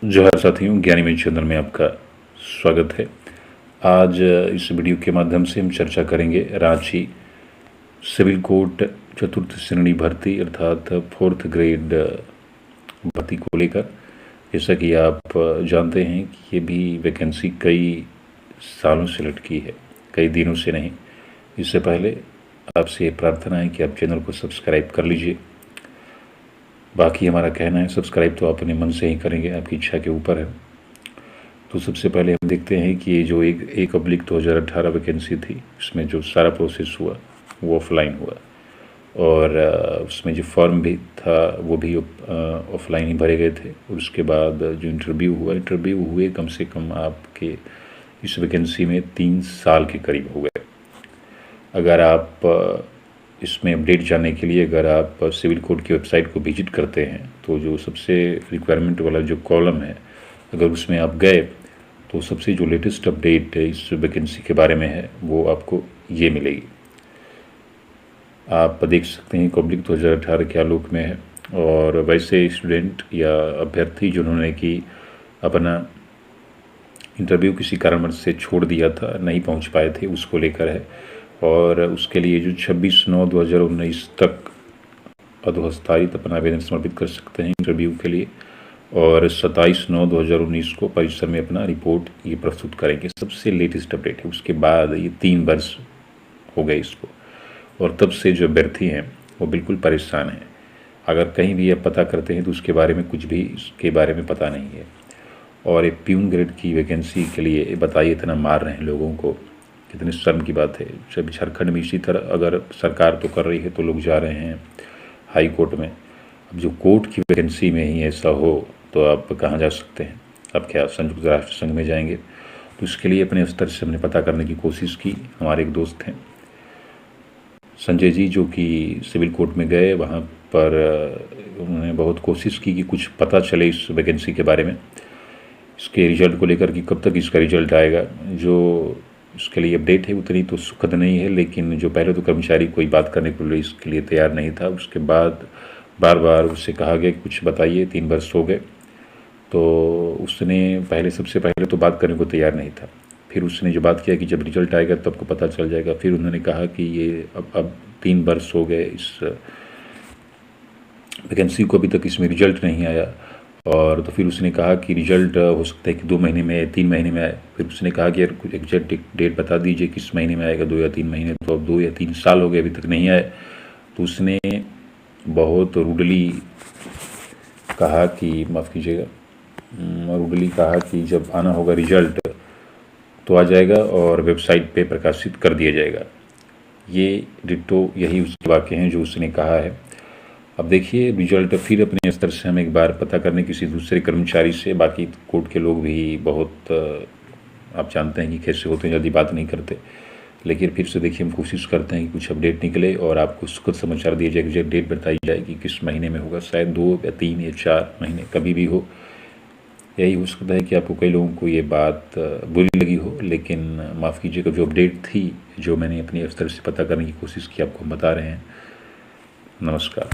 जोहार साथियों, ज्ञानी मित्र चैनल में आपका स्वागत है। आज इस वीडियो के माध्यम से हम चर्चा करेंगे रांची सिविल कोर्ट चतुर्थ श्रेणी भर्ती अर्थात 4th ग्रेड भर्ती को लेकर। जैसा कि आप जानते हैं कि ये भी वैकेंसी कई सालों से लटकी है, कई दिनों से नहीं। इससे पहले आपसे प्रार्थना है कि आप चैनल को सब्सक्राइब कर लीजिए। बाकी हमारा कहना है सब्सक्राइब तो आप अपने मन से ही करेंगे, आपकी इच्छा के ऊपर है। तो सबसे पहले हम देखते हैं कि ये जो 1/2018 वैकेंसी थी, इसमें जो सारा प्रोसेस हुआ वो ऑफलाइन हुआ और उसमें जो फॉर्म भी था वो भी ऑफलाइन ही भरे गए थे। और उसके बाद जो इंटरव्यू हुए कम से कम आपके इस वैकेंसी में 3 साल के करीब हो गए। अगर आप इसमें अपडेट जानने के लिए अगर आप सिविल कोड की वेबसाइट को विजिट करते हैं तो जो सबसे रिक्वायरमेंट वाला जो कॉलम है, अगर उसमें आप गए तो सबसे जो लेटेस्ट अपडेट इस वैकेंसी के बारे में है वो आपको ये मिलेगी। आप देख सकते हैं पब्लिक 2018 के आलोक में है। और वैसे स्टूडेंट या अभ्यर्थी जिन्होंने कि अपना इंटरव्यू किसी कारणवश से छोड़ दिया था, नहीं पहुंच पाए थे, उसको लेकर है। और उसके लिए जो 26/9/2019 तक अधोहस्तारित अपना आवेदन समर्पित कर सकते हैं इंटरव्यू के लिए, और 27/9/2019 को परिसर में अपना रिपोर्ट ये प्रस्तुत करेंगे। सबसे लेटेस्ट अपडेट है। उसके बाद ये 3 वर्ष हो गए इसको, और तब से जो अभ्यर्थी हैं वो बिल्कुल परेशान हैं। अगर कहीं भी आप पता करते हैं तो उसके बारे में कुछ भी इसके बारे में पता नहीं है। और एक प्यून ग्रेड की वैकेंसी के लिए बताइए इतना मार रहे हैं लोगों को, कितने शर्म की बात है। जब झारखंड में इसी तरह अगर सरकार तो कर रही है तो लोग जा रहे हैं हाई कोर्ट में। अब जो कोर्ट की वैकेंसी में ही ऐसा हो तो आप कहाँ जा सकते हैं? अब क्या संयुक्त राष्ट्र संघ में जाएंगे? तो इसके लिए अपने स्तर से हमने पता करने की कोशिश की। हमारे एक दोस्त हैं संजय जी, जो कि सिविल कोर्ट में गए, वहाँ पर उन्होंने बहुत कोशिश की कि कुछ पता चले इस वैकेंसी के बारे में, इसके रिजल्ट को लेकर कि कब तक इसका रिजल्ट आएगा। जो इसके लिए अपडेट है उतनी तो सुखद नहीं है, लेकिन जो पहले तो कर्मचारी कोई बात करने के लिए इसके लिए तैयार नहीं था। उसके बाद बार बार उससे कहा गया कि कुछ बताइए, 3 वर्ष हो गए, तो उसने सबसे पहले तो बात करने को तैयार नहीं था। फिर उसने जो बात किया कि जब रिजल्ट आएगा तब आपको पता चल जाएगा। फिर उन्होंने कहा कि ये अब 3 वर्ष हो गए इस वैकेंसी को, अभी तक इसमें रिजल्ट नहीं आया। और तो फिर उसने कहा कि रिजल्ट हो सकता है कि 2 महीने में, 3 महीने में आए। फिर उसने कहा कि यार कुछ एग्जैक्ट डेट बता दीजिए किस महीने में आएगा, 2 या 3 महीने। तो अब 2 या 3 साल हो गए अभी तक नहीं आए। तो उसने बहुत रूडली कहा कि, माफ़ कीजिएगा, रूडली कहा कि जब आना होगा रिजल्ट तो आ जाएगा और वेबसाइट पे प्रकाशित कर दिया जाएगा। ये डिट्टो यही उसके वाक्य हैं जो उसने कहा है। अब देखिए रिजल्ट फिर अपने स्तर से हम एक बार पता करने किसी दूसरे कर्मचारी से। बाकी कोर्ट के लोग भी बहुत आप जानते हैं कि कैसे होते हैं, जल्दी बात नहीं करते। लेकिन फिर से देखिए हम कोशिश करते हैं कि कुछ अपडेट निकले और आपको सुखद समाचार दिया जाए, एग्जैक्ट डेट बताई जाए कि किस महीने में होगा। शायद 2 या 3 या 4 महीने कभी भी हो। यही हो सकता है कि आपको कई लोगों को ये बात बुरी लगी हो, लेकिन माफ़ कीजिएगा, जो अपडेट थी, जो मैंने अपने स्तर से पता करने की कोशिश की, आपको हम बता रहे हैं। नमस्कार।